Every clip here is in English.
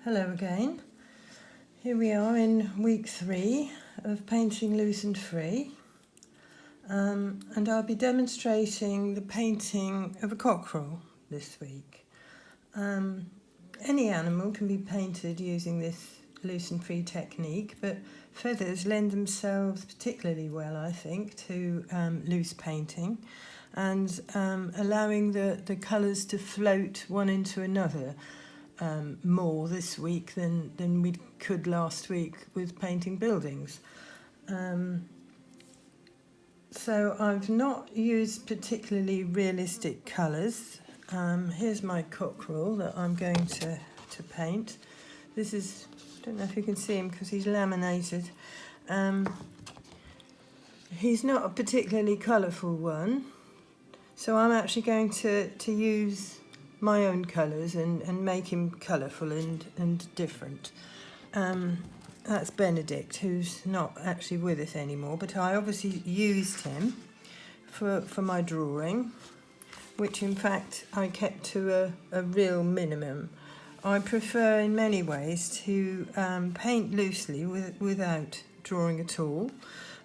Hello again. Here we are in week 3 of painting loose and free, and I'll be demonstrating the painting of a cockerel this week. Any animal can be painted using this loose and free technique, but feathers lend themselves particularly well, I think, to loose painting and allowing the colours to float one into another more this week than we could last week with painting buildings. So I've not used particularly realistic colours. Here's my cockerel that I'm going to paint. This is, I don't know if you can see him because he's laminated. He's not a particularly colourful one, so I'm actually going to use my own colours and make him colourful and different. That's Benedict, who's not actually with us anymore, but I obviously used him for my drawing, which in fact I kept to a real minimum. I prefer in many ways to paint loosely without drawing at all,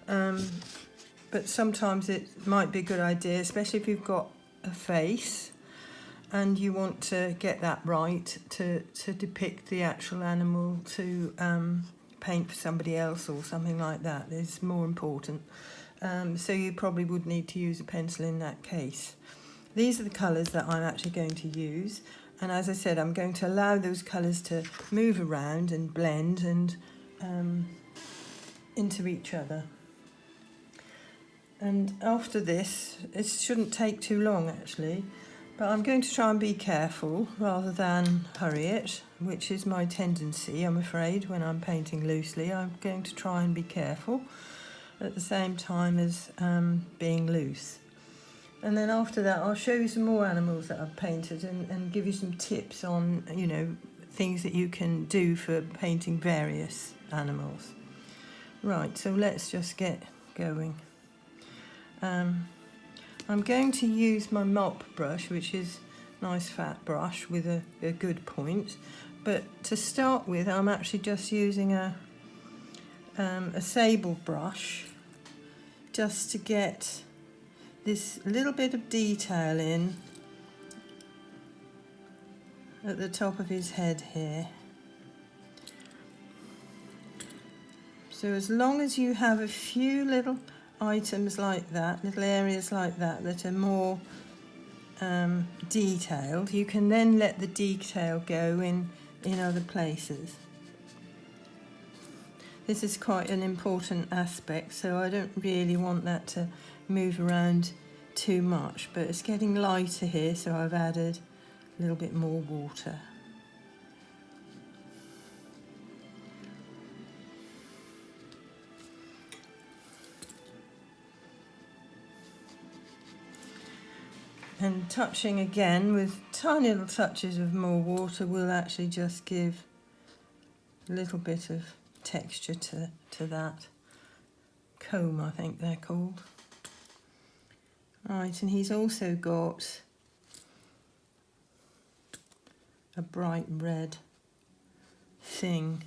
but sometimes it might be a good idea, especially if you've got a face and you want to get that right to depict the actual animal to paint for somebody else or something like that is more important. So you probably would need to use a pencil in that case. These are the colours that I'm actually going to use, and as I said, I'm going to allow those colours to move around and blend and into each other. And after this, it shouldn't take too long actually, but I'm going to try and be careful rather than hurry it, which is my tendency, I'm afraid, when I'm painting loosely. I'm going to try and be careful at the same time as being loose. And then after that, I'll show you some more animals that I've painted and give you some tips on, things that you can do for painting various animals. Right, so let's just get going. I'm going to use my mop brush, which is a nice fat brush with a good point. But to start with, I'm actually just using a sable brush just to get this little bit of detail in at the top of his head here. So as long as you have a few little items like that, little areas like that are more detailed, you can then let the detail go in other places. This is quite an important aspect, so I don't really want that to move around too much, but it's getting lighter here, so I've added a little bit more water. And touching again with tiny little touches of more water will actually just give a little bit of texture to that comb, I think they're called. Right, and he's also got a bright red thing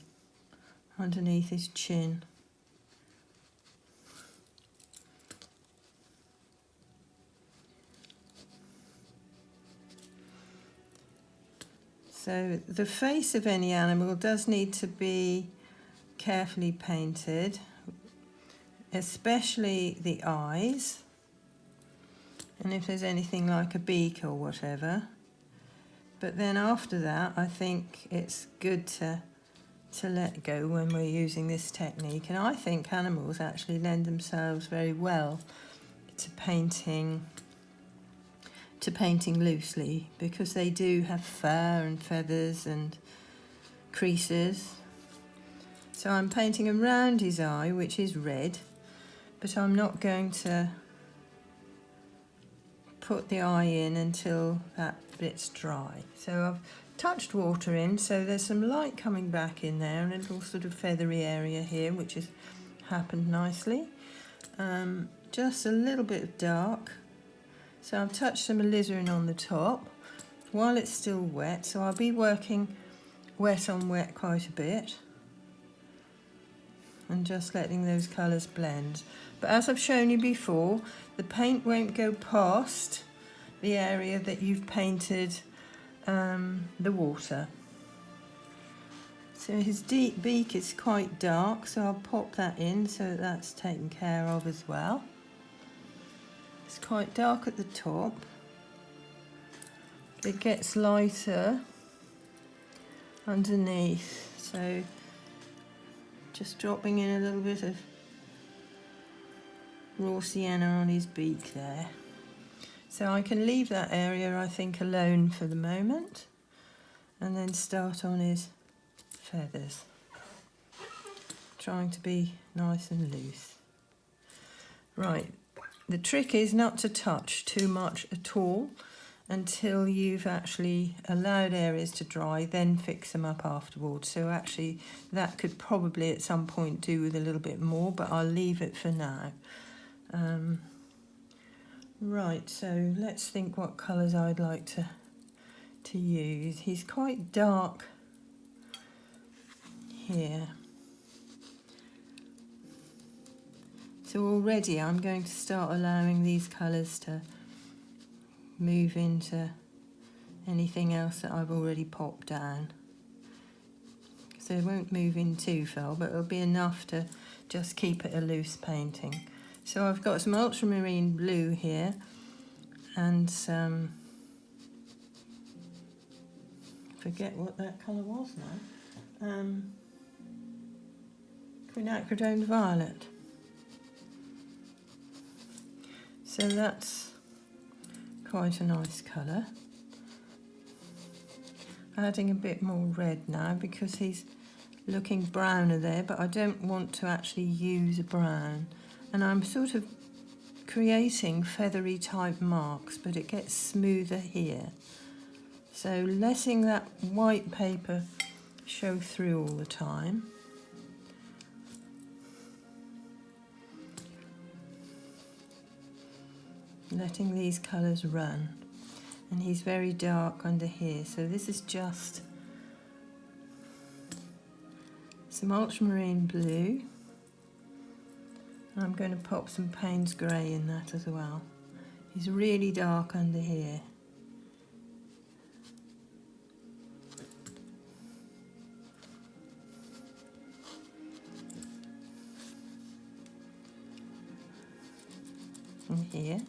underneath his chin. So the face of any animal does need to be carefully painted, especially the eyes, and if there's anything like a beak or whatever. But then after that, I think it's good to let go when we're using this technique. And I think animals actually lend themselves very well to painting loosely, because they do have fur and feathers and creases. So I'm painting around his eye, which is red, but I'm not going to put the eye in until that bit's dry. So I've touched water in, so there's some light coming back in there and a little sort of feathery area here, which has happened nicely. Just a little bit of dark. So I've touched some alizarin on the top while it's still wet, so I'll be working wet on wet quite a bit and just letting those colours blend. But as I've shown you before, the paint won't go past the area that you've painted the water. So his deep beak is quite dark, so I'll pop that in so that's taken care of as well. It's quite dark at the top. It gets lighter underneath, so just dropping in a little bit of raw sienna on his beak there. So I can leave that area, I think, alone for the moment and then start on his feathers, trying to be nice and loose. Right, the trick is not to touch too much at all until you've actually allowed areas to dry, then fix them up afterwards. So actually that could probably at some point do with a little bit more, but I'll leave it for now. Right, so let's think what colours I'd like to use. He's quite dark here. So already I'm going to start allowing these colours to move into anything else that I've already popped down. So it won't move in too far, but it'll be enough to just keep it a loose painting. So I've got some ultramarine blue here and some, forget what that colour was now, quinacridone violet. So that's quite a nice colour. Adding a bit more red now because he's looking browner there, but I don't want to actually use a brown. And I'm sort of creating feathery type marks, but it gets smoother here. So letting that white paper show through all the time. Letting these colours run. And he's very dark under here, so this is just some ultramarine blue. I'm going to pop some Payne's grey in that as well. He's really dark under here. And here.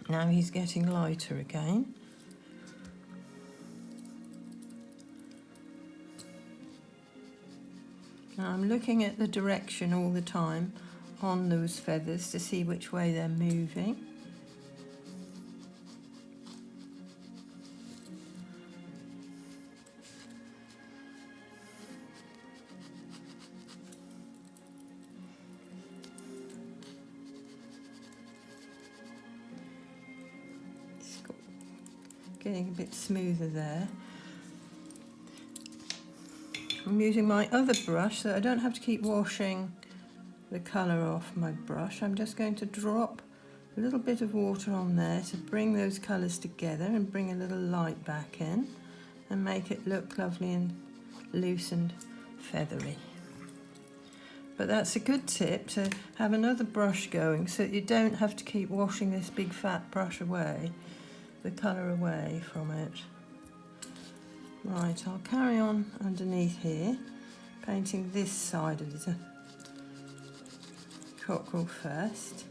Now he's getting lighter again. Now I'm looking at the direction all the time on those feathers to see which way they're moving. Getting a bit smoother there. I'm using my other brush so I don't have to keep washing the colour off my brush. I'm just going to drop a little bit of water on there to bring those colours together and bring a little light back in and make it look lovely and loose and feathery. But that's a good tip, to have another brush going so that you don't have to keep washing this big fat brush away, the colour away from it. Right, I'll carry on underneath here, painting this side of the cockerel first.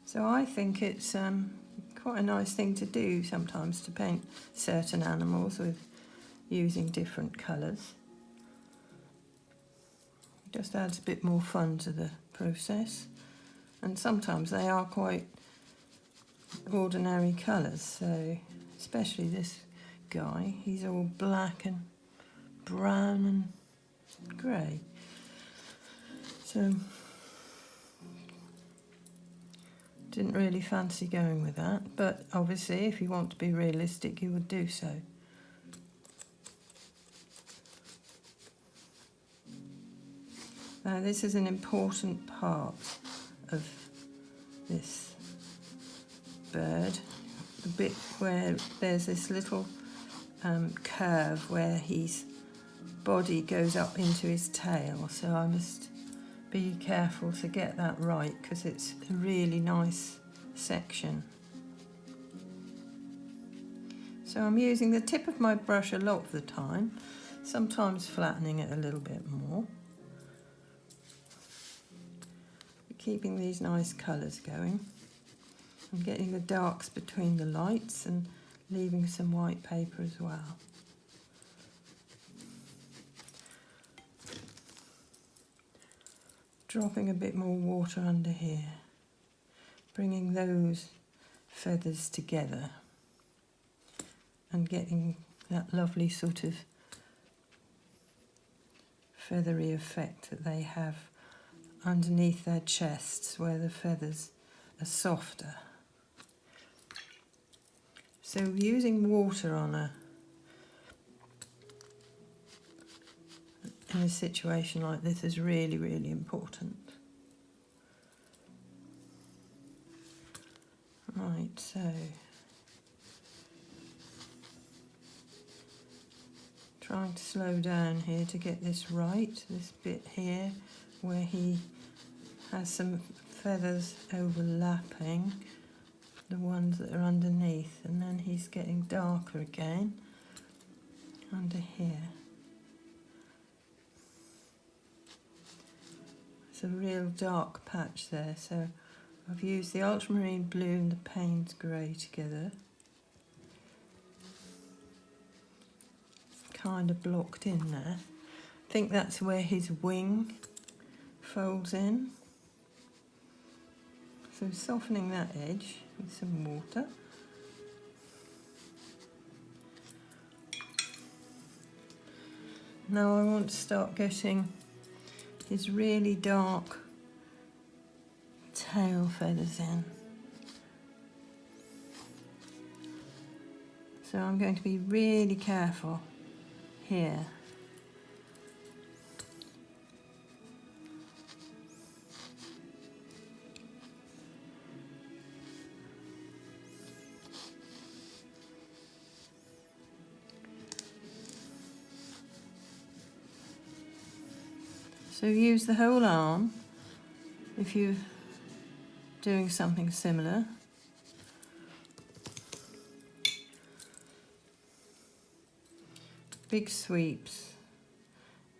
So I think it's quite a nice thing to do sometimes, to paint certain animals with using different colours. Just adds a bit more fun to the process, and sometimes they are quite ordinary colours, so especially this guy, he's all black and brown and grey. So Didn't really fancy going with that, but obviously if you want to be realistic you would do so. Now this is an important part of this bird, the bit where there's this little curve where his body goes up into his tail, so I must be careful to get that right because it's a really nice section. So I'm using the tip of my brush a lot of the time, sometimes flattening it a little bit more. Keeping these nice colours going. I'm getting the darks between the lights and leaving some white paper as well. Dropping a bit more water under here, bringing those feathers together and getting that lovely sort of feathery effect that they have underneath their chests where the feathers are softer. So using water on in a situation like this is really, really important. Right, so trying to slow down here to get this right, this bit here where he has some feathers overlapping the ones that are underneath, and then he's getting darker again under here. It's a real dark patch there, so I've used the ultramarine blue and the Payne's grey together. Kind of blocked in there. I think that's where his wing folds in. So softening that edge with some water. Now I want to start getting his really dark tail feathers in. So I'm going to be really careful here. So use the whole arm if you're doing something similar. Big sweeps.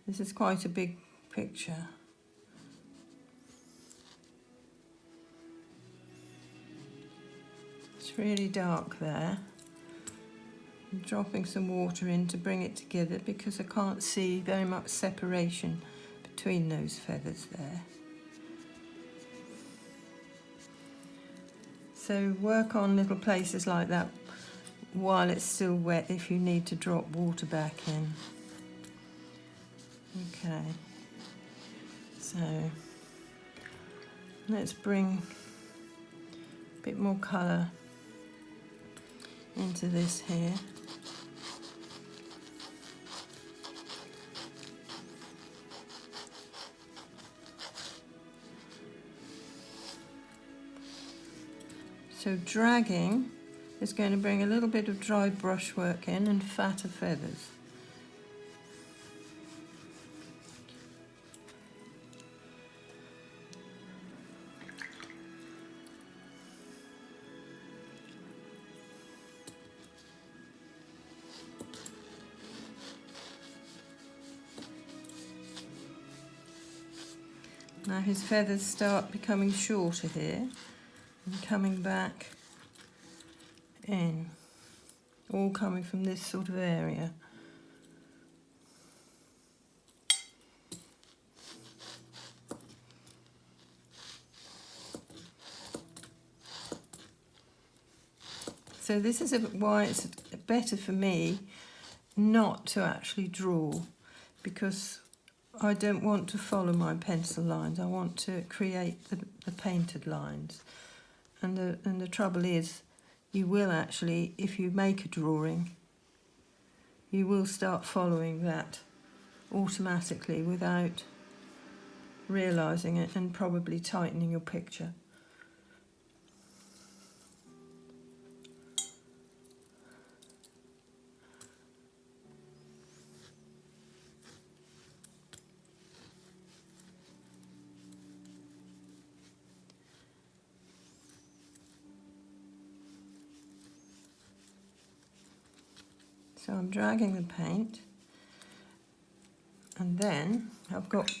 This is quite a big picture. It's really dark there. I'm dropping some water in to bring it together because I can't see very much separation between those feathers there. So work on little places like that while it's still wet if you need to drop water back in. Okay, so let's bring a bit more colour into this here. So dragging is going to bring a little bit of dry brushwork in and fatter feathers. Now his feathers start becoming shorter here and coming back in, all coming from this sort of area. So this is why it's better for me not to actually draw, because I don't want to follow my pencil lines. I want to create the painted lines. And the trouble is, you will actually, if you make a drawing, you will start following that automatically without realising it, and probably tightening your picture. So I'm dragging the paint, and then I've got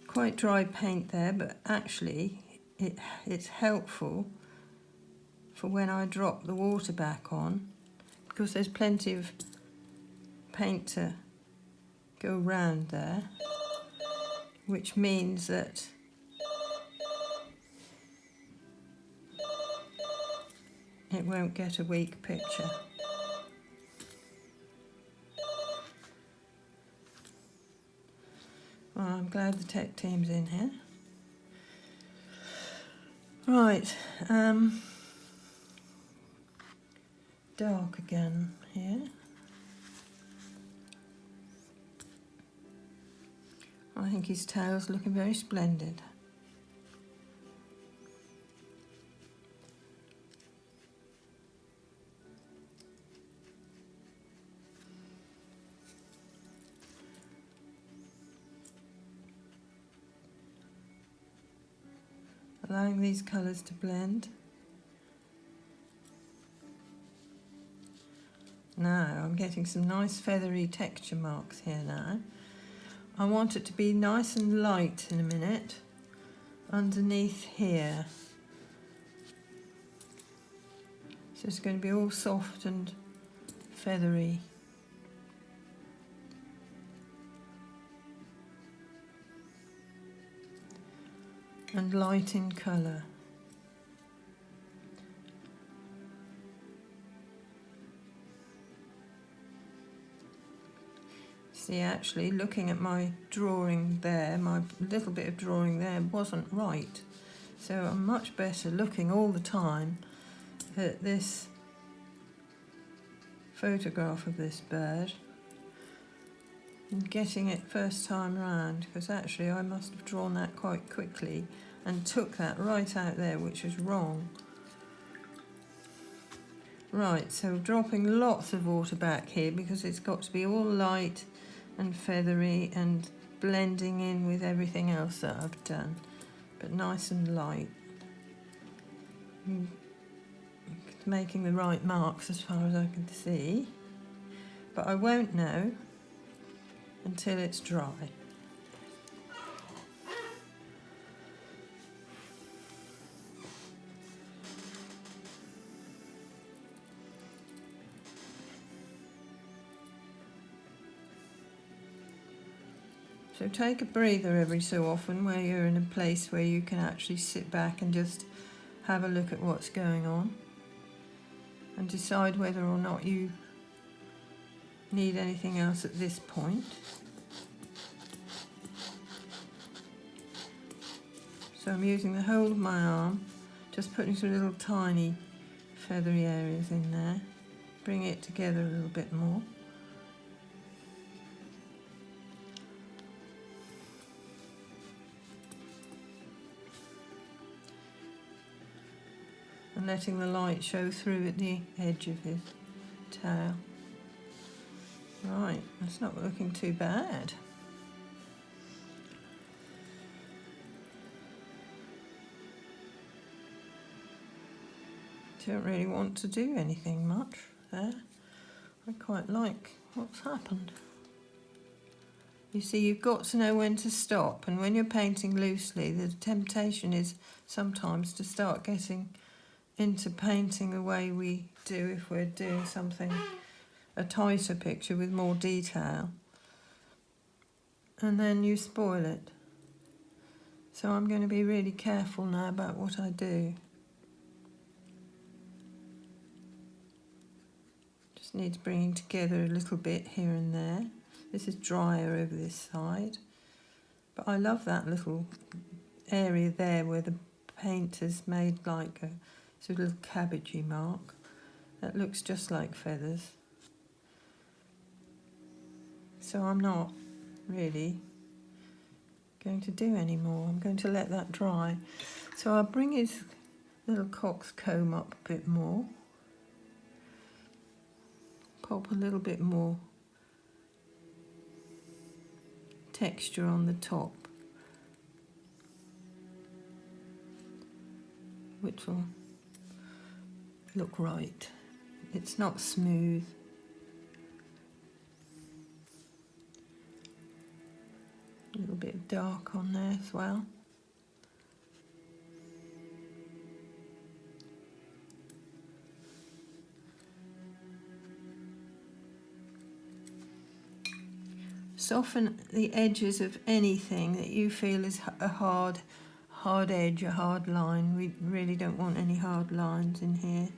quite dry paint there, but actually it's helpful for when I drop the water back on, because there's plenty of paint to go round there, which means that it won't get a weak picture. Well, I'm glad the tech team's in here. Right, dark again here. I think his tail's looking very splendid. Allowing these colours to blend. Now I'm getting some nice feathery texture marks here now. I want it to be nice and light in a minute underneath here. So it's going to be all soft and feathery. And light in colour. See, actually, looking at my drawing there, my little bit of drawing there wasn't right. So I'm much better looking all the time at this photograph of this bird and getting it first time round, because actually I must have drawn that quite quickly and took that right out there, which was wrong. Right, so dropping lots of water back here because it's got to be all light and feathery and blending in with everything else that I've done, but nice and light. Making the right marks as far as I can see, but I won't know until it's dry. So take a breather every so often where you're in a place where you can actually sit back and just have a look at what's going on and decide whether or not you need anything else at this point. So I'm using the whole of my arm, just putting some little tiny feathery areas in there, bring it together a little bit more. And letting the light show through at the edge of his tail. Right, that's not looking too bad. Don't really want to do anything much there. I quite like what's happened. You see, you've got to know when to stop, and when you're painting loosely, the temptation is sometimes to start getting into painting the way we do if we're doing something, a tighter picture with more detail, and then you spoil it. So I'm going to be really careful now about what I do. Just needs bringing together a little bit here and there. This is drier over this side, but I love that little area there where the paint has made like a sort of cabbagey mark that looks just like feathers. So I'm not really going to do any more. I'm going to let that dry. So I'll bring his little cock's comb up a bit more. Pop a little bit more texture on the top, which will look right. It's not smooth. A little bit of dark on there as well. Soften the edges of anything that you feel is a hard edge, a hard line. We really don't want any hard lines in here.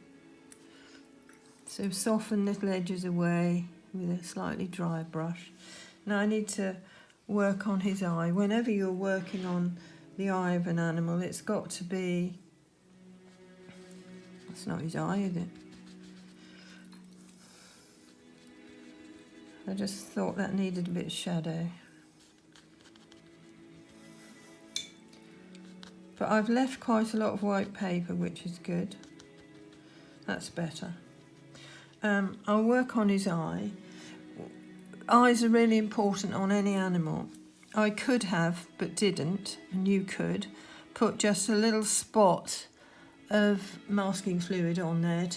So soften little edges away with a slightly dry brush. Now I need to work on his eye. Whenever you're working on the eye of an animal, it's got to be... That's not his eye, is it? I just thought that needed a bit of shadow. But I've left quite a lot of white paper, which is good. That's better. I'll work on his eye. Eyes are really important on any animal. I could have, but didn't, and you could, put just a little spot of masking fluid on there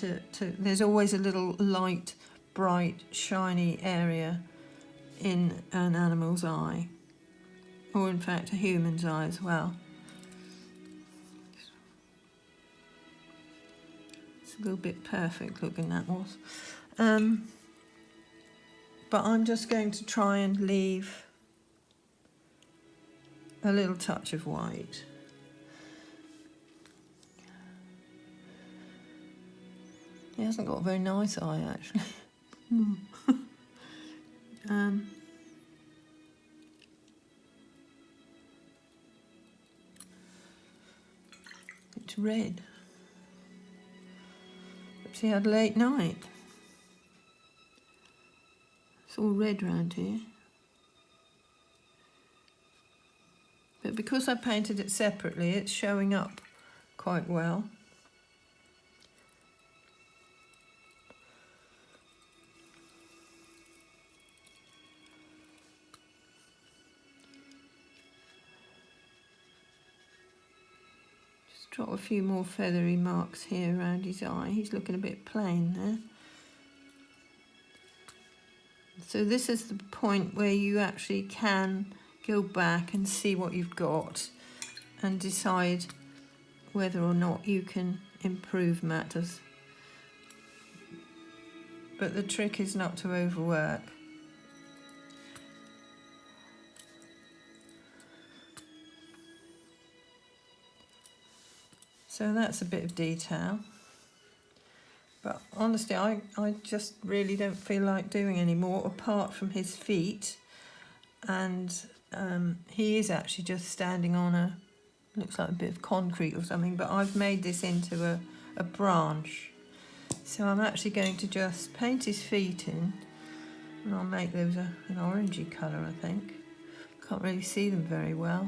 there's always a little light, bright, shiny area in an animal's eye, or in fact a human's eye as well. It's a little bit perfect looking, that was. But I'm just going to try and leave a little touch of white. He hasn't got a very nice eye, actually. It's red. Perhaps he had a late night. It's all red round here. But because I painted it separately, it's showing up quite well. Just drop a few more feathery marks here around his eye. He's looking a bit plain there. So this is the point where you actually can go back and see what you've got and decide whether or not you can improve matters. But the trick is not to overwork. So that's a bit of detail. But honestly, I just really don't feel like doing any more apart from his feet. And he is actually just standing on looks like a bit of concrete or something, but I've made this into a branch. So I'm actually going to just paint his feet in, and I'll make those an orangey colour, I think. Can't really see them very well.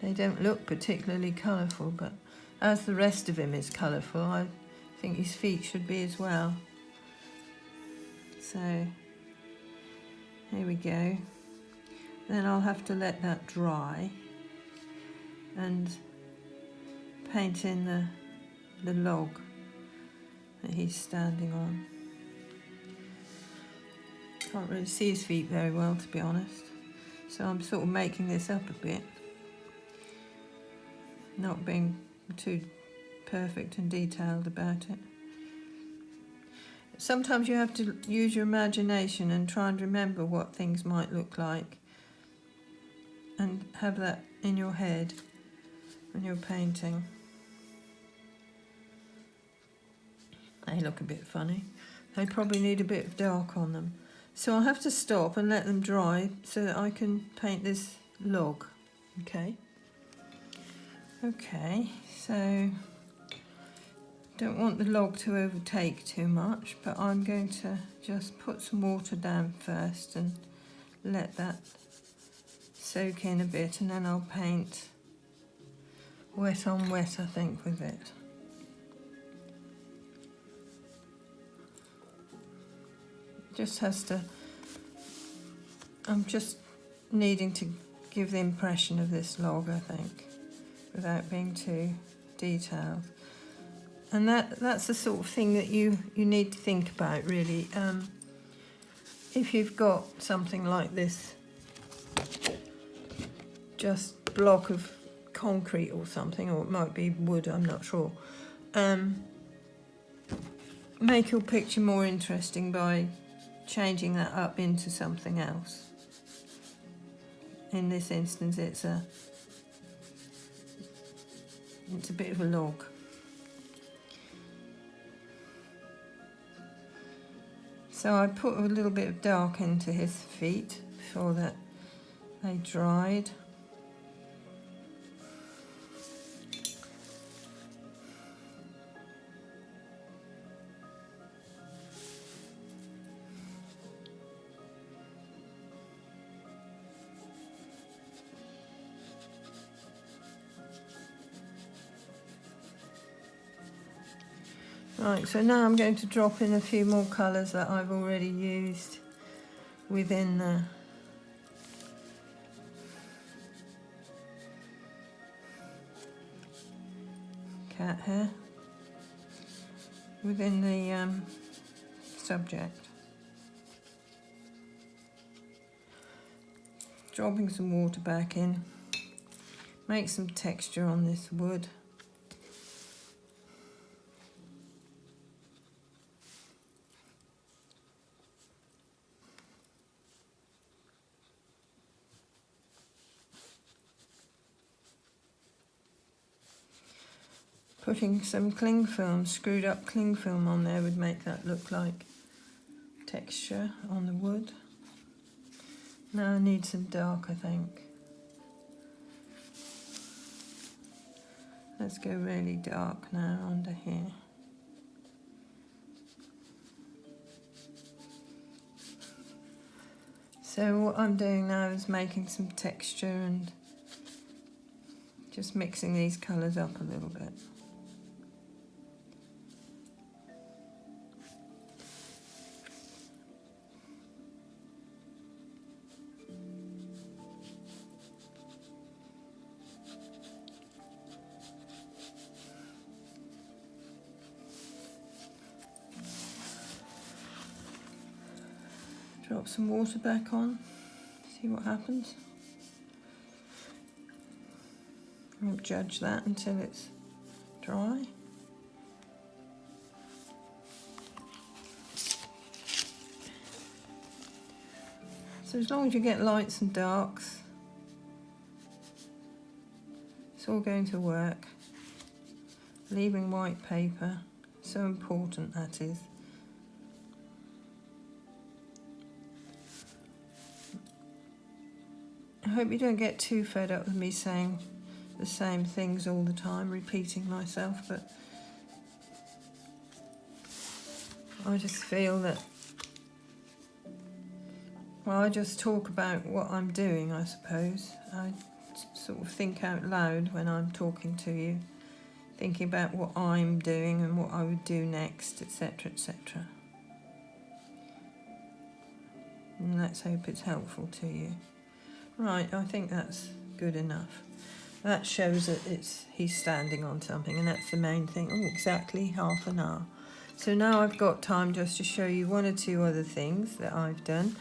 They don't look particularly colourful, but as the rest of him is colourful, I think his feet should be as well. So here we go. Then I'll have to let that dry and paint in the log that he's standing on. Can't really see his feet very well, to be honest, so I'm sort of making this up a bit, not being too perfect and detailed about it. Sometimes you have to use your imagination and try and remember what things might look like and have that in your head when you're painting. They look a bit funny. They probably need a bit of dark on them. So I'll have to stop and let them dry so that I can paint this log. Okay. Okay, so don't want the log to overtake too much, but I'm going to just put some water down first and let that soak in a bit, and then I'll paint wet on wet, I think, with it. Just has to, I'm just needing to give the impression of this log, I think, without being too detailed. And that's the sort of thing that you need to think about, really. If you've got something like this, just block of concrete or something, or it might be wood, I'm not sure. Make your picture more interesting by changing that up into something else. In this instance, it's a bit of a log. So I put a little bit of dark into his feet before that they dried. Right, so now I'm going to drop in a few more colours that I've already used within the cat hair, within the subject. Dropping some water back in, make some texture on this wood. Putting some cling film, screwed up cling film on there would make that look like texture on the wood. Now I need some dark, I think. Let's go really dark now under here. So what I'm doing now is making some texture and just mixing these colours up a little bit. Drop some water back on, see what happens. I won't judge that until it's dry. So as long as you get lights and darks, it's all going to work. Leaving white paper, so important that is. I hope you don't get too fed up with me saying the same things all the time, repeating myself, but I just feel that, well, I just talk about what I'm doing, I suppose. I sort of think out loud when I'm talking to you, thinking about what I'm doing and what I would do next, etc., etc. And let's hope it's helpful to you. Right, I think that's good enough. That shows that he's standing on something, and that's the main thing. Oh, exactly half an hour. So now I've got time just to show you one or two other things that I've done.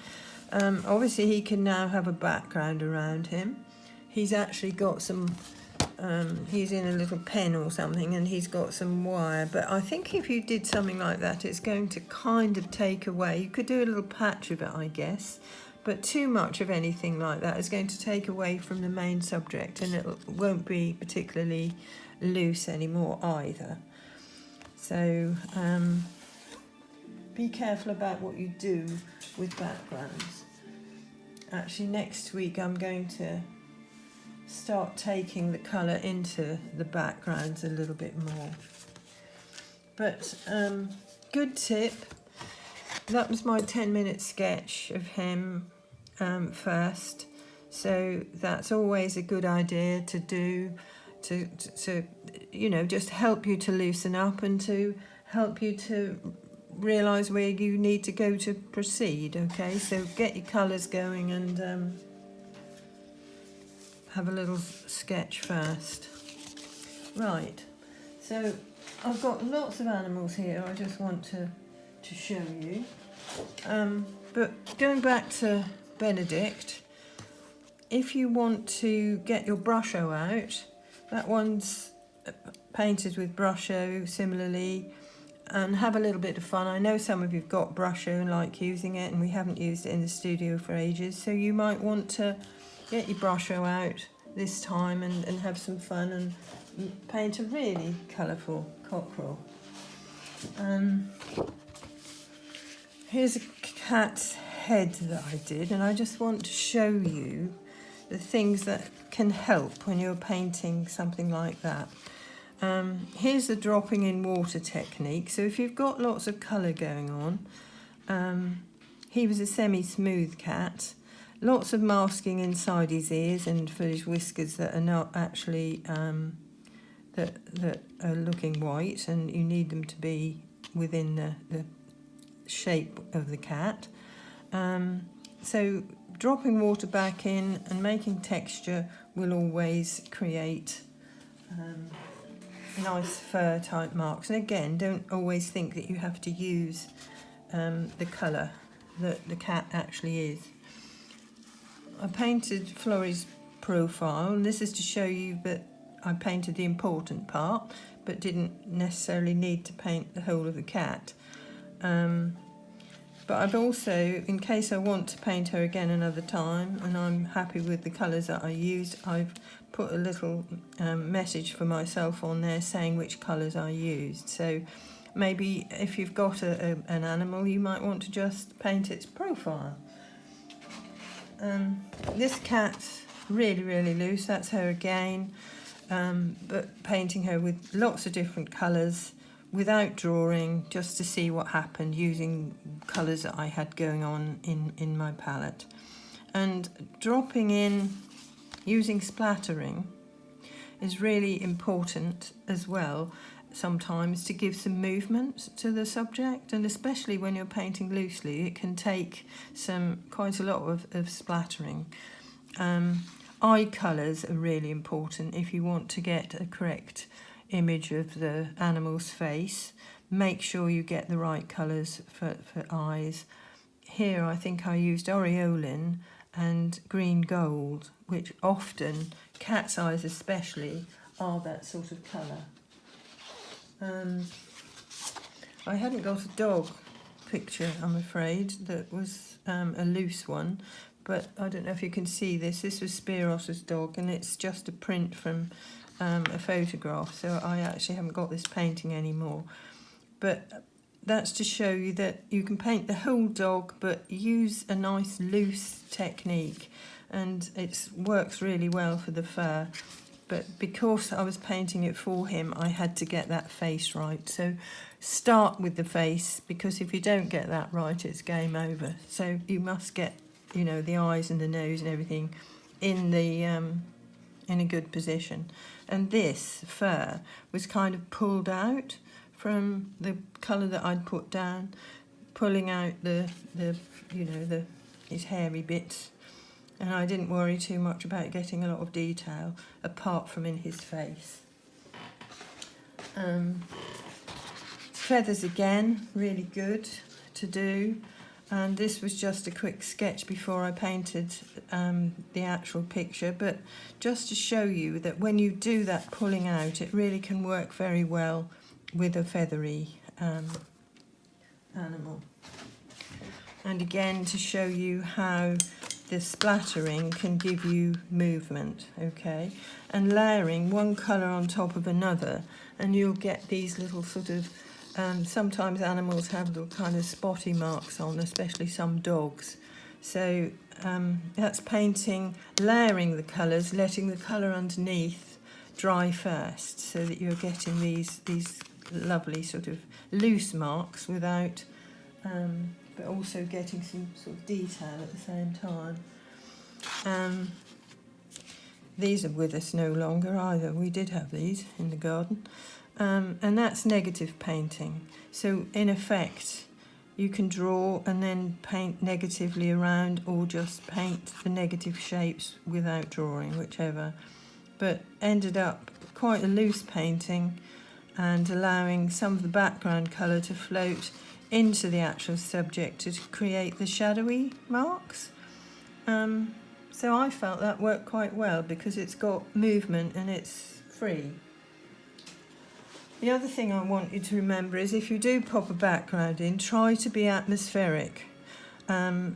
Obviously he can now have a background around him. He's actually got some, he's in a little pen or something, and he's got some wire, but I think if you did something like that, it's going to kind of take away. You could do a little patch of it, I guess, but too much of anything like that is going to take away from the main subject, and it won't be particularly loose anymore either. So be careful about what you do with backgrounds. Actually, next week I'm going to start taking the colour into the backgrounds a little bit more. But good tip. That was my 10-minute sketch of him first. So that's always a good idea to do, to you know, just help you to loosen up and to help you to realise where you need to go to proceed. Okay, so get your colours going and have a little sketch first. Right, so I've got lots of animals here I just want to show you. But going back to Benedict, if you want to get your Brusho out, that one's painted with Brusho similarly, and have a little bit of fun. I know some of you've got Brusho and like using it, and we haven't used it in the studio for ages, so you might want to get your Brusho out this time and have some fun and paint a really colourful cockerel. Here's a cat's head that I did, and I just want to show you the things that can help when you're painting something like that. Here's the dropping in water technique. So if you've got lots of colour going on, he was a semi-smooth cat, lots of masking inside his ears and for his whiskers that are not actually that are looking white, and you need them to be within the shape of the cat. So dropping water back in and making texture will always create nice fur type marks. And again, don't always think that you have to use the colour that the cat actually is. I painted Florrie's profile, and this is to show you that I painted the important part but didn't necessarily need to paint the whole of the cat. But I've also, in case I want to paint her again another time and I'm happy with the colours that I used, I've put a little message for myself on there saying which colours I used. So maybe if you've got an animal, you might want to just paint its profile. This cat's really, really loose, that's her again, but painting her with lots of different colours, without drawing, just to see what happened using colours that I had going on in my palette. And dropping in, using splattering is really important as well sometimes to give some movement to the subject, and especially when you're painting loosely it can take quite a lot of splattering. Eye colours are really important if you want to get a correct image of the animal's face. Make sure you get the right colours for eyes. Here I think I used aureolin and green gold, which often, cat's eyes especially, are that sort of colour. I hadn't got a dog picture, I'm afraid, that was a loose one, but I don't know if you can see this. This was Spiros's dog, and it's just a print from a photograph, so I actually haven't got this painting anymore. But that's to show you that you can paint the whole dog but use a nice loose technique, and it works really well for the fur. But because I was painting it for him, I had to get that face right. So start with the face, because if you don't get that right, it's game over. So you must get, you know, the eyes and the nose and everything in a good position. And this fur was kind of pulled out from the colour that I'd put down, pulling out his hairy bits. And I didn't worry too much about getting a lot of detail apart from in his face. Feathers again, really good to do. And this was just a quick sketch before I painted the actual picture, but just to show you that when you do that pulling out, it really can work very well with a feathery animal. And again, to show you how the splattering can give you movement, okay? And layering one colour on top of another, and you'll get these little sort of, sometimes animals have little kind of spotty marks on, especially some dogs. So that's painting, layering the colours, letting the colour underneath dry first, so that you're getting these lovely sort of loose marks without, but also getting some sort of detail at the same time. These are with us no longer either. We did have these in the garden. And that's negative painting. So in effect, you can draw and then paint negatively around, or just paint the negative shapes without drawing, whichever. But ended up quite a loose painting, and allowing some of the background colour to float into the actual subject to create the shadowy marks. So I felt that worked quite well because it's got movement and it's free. The other thing I want you to remember is, if you do pop a background in, try to be atmospheric. I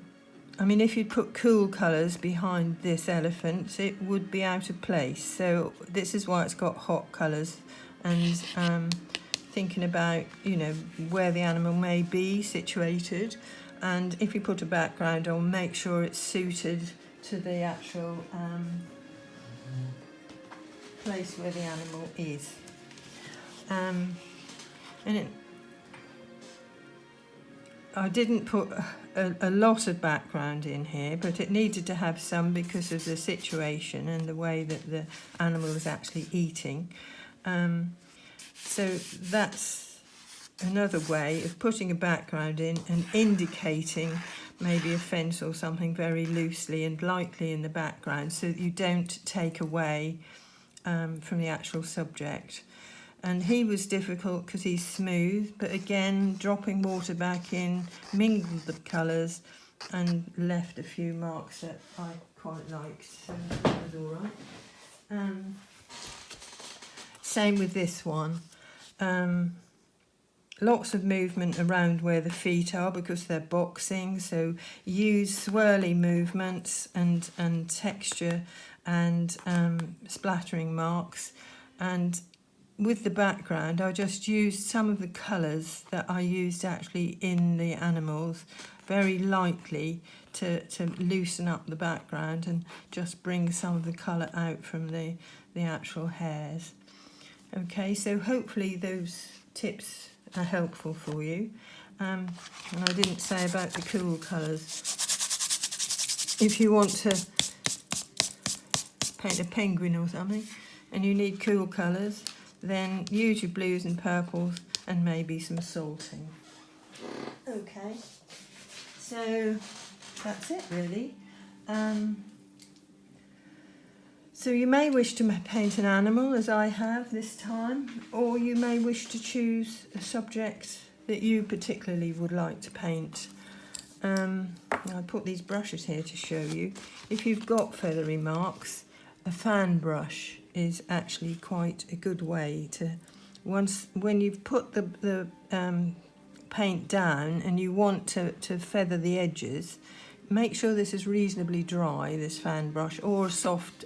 mean, if you put cool colours behind this elephant, it would be out of place. So this is why it's got hot colours, and thinking about, you know, where the animal may be situated. And if you put a background on, make sure it's suited to the actual place where the animal is. I didn't put a lot of background in here, but it needed to have some because of the situation and the way that the animal is actually eating. So that's another way of putting a background in and indicating maybe a fence or something very loosely and lightly in the background, so that you don't take away from the actual subject. And he was difficult because he's smooth, but again, dropping water back in, mingled the colours and left a few marks that I quite liked, so that was all right. Same with this one. Lots of movement around where the feet are because they're boxing, so use swirly movements and texture and splattering marks. And with the background, I just used some of the colours that I used actually in the animals very lightly to loosen up the background and just bring some of the colour out from the actual hairs. Okay, so hopefully those tips are helpful for you. And I didn't say about the cool colours. If you want to paint a penguin or something and you need cool colours, then use your blues and purples and maybe some salting. Okay, so that's it really. So you may wish to paint an animal, as I have this time, or you may wish to choose a subject that you particularly would like to paint. I put these brushes here to show you. If you've got feathery marks, a fan brush is actually quite a good way to, when you've put the paint down and you want to feather the edges, make sure this is reasonably dry, this fan brush, or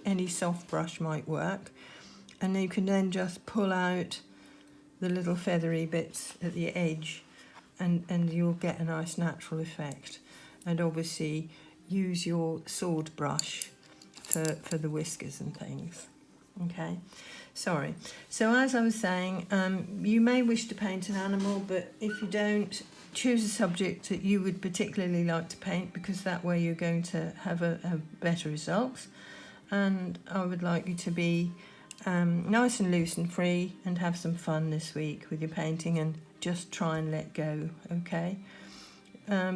any soft brush might work. And you can then just pull out the little feathery bits at the edge and you'll get a nice natural effect. And obviously use your sword brush for the whiskers and things. Okay, sorry. So as I was saying, you may wish to paint an animal, but if you don't, choose a subject that you would particularly like to paint, because that way you're going to have better results. And I would like you to be nice and loose and free and have some fun this week with your painting, and just try and let go, okay?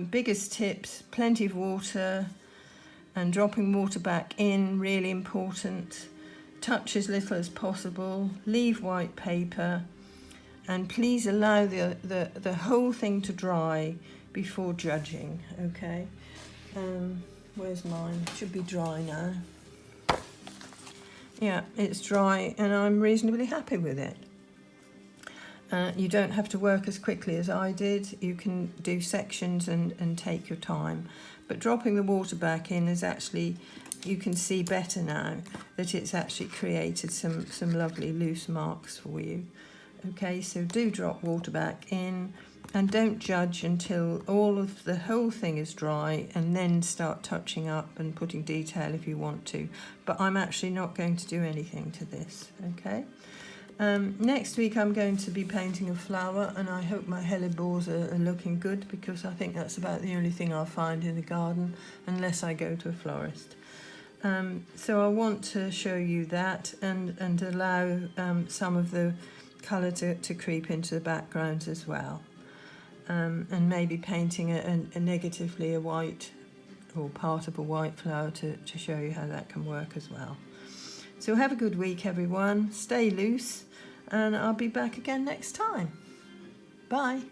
Biggest tips, plenty of water and dropping water back in, really important. Touch as little as possible, leave white paper, and please allow the whole thing to dry before judging, okay? Where's mine? It should be dry now. Yeah, it's dry and I'm reasonably happy with it. You don't have to work as quickly as I did. You can do sections and take your time. But dropping the water back in is actually, you can see better now that it's actually created some lovely loose marks for you. Okay, so do drop water back in And don't judge until the whole thing is dry, and then start touching up and putting detail if you want to. But I'm actually not going to do anything to this, okay? Next week I'm going to be painting a flower, and I hope my hellebores are looking good, because I think that's about the only thing I'll find in the garden unless I go to a florist. So I want to show you that and allow some of the colour to creep into the backgrounds as well. And maybe painting a negatively a white or part of a white flower to show you how that can work as well. So have a good week, everyone. Stay loose, and I'll be back again next time. Bye.